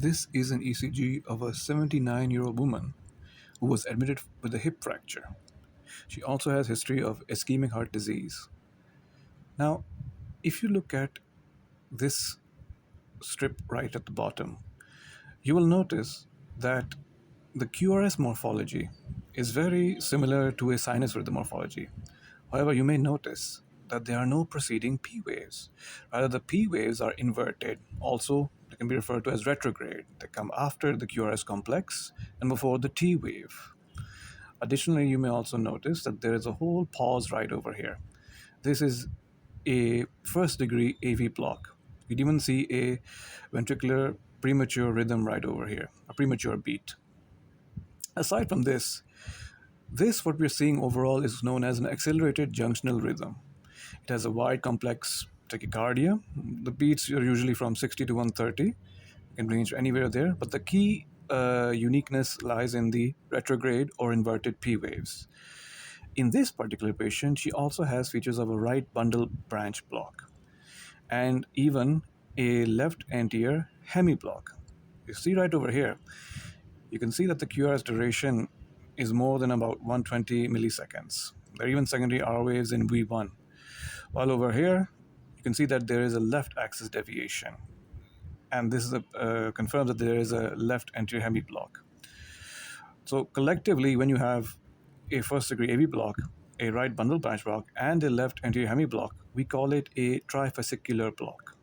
This is an ECG of a 79-year-old woman who was admitted with a hip fracture. She also has history of ischemic heart disease. Now, if you look at this strip right at the bottom, you will notice that the QRS morphology is very similar to a sinus rhythm morphology. However, you may notice that there are no preceding P waves. Rather, the P waves are inverted. Also, they can be referred to as retrograde. They come after the QRS complex and before the T wave. Additionally, you may also notice that there is a whole pause right over here. This is a first degree AV block. You'd even see a ventricular premature rhythm right over here, a premature beat. Aside from this, what we're seeing overall is known as an accelerated junctional rhythm. It has a wide complex tachycardia. The beats are usually from 60 to 130. It can range anywhere there, but the key uniqueness lies in the retrograde or inverted P waves. In this particular patient, she also has features of a right bundle branch block and even a left anterior hemiblock. You see right over here, you can see that the QRS duration is more than about 120 milliseconds. There are even secondary R waves in V1. While over here, you can see that there is a left axis deviation. And this is confirms that there is a left anterior hemiblock. So collectively, when you have a first degree AV block, a right bundle branch block, and a left anterior hemiblock, we call it a trifascicular block.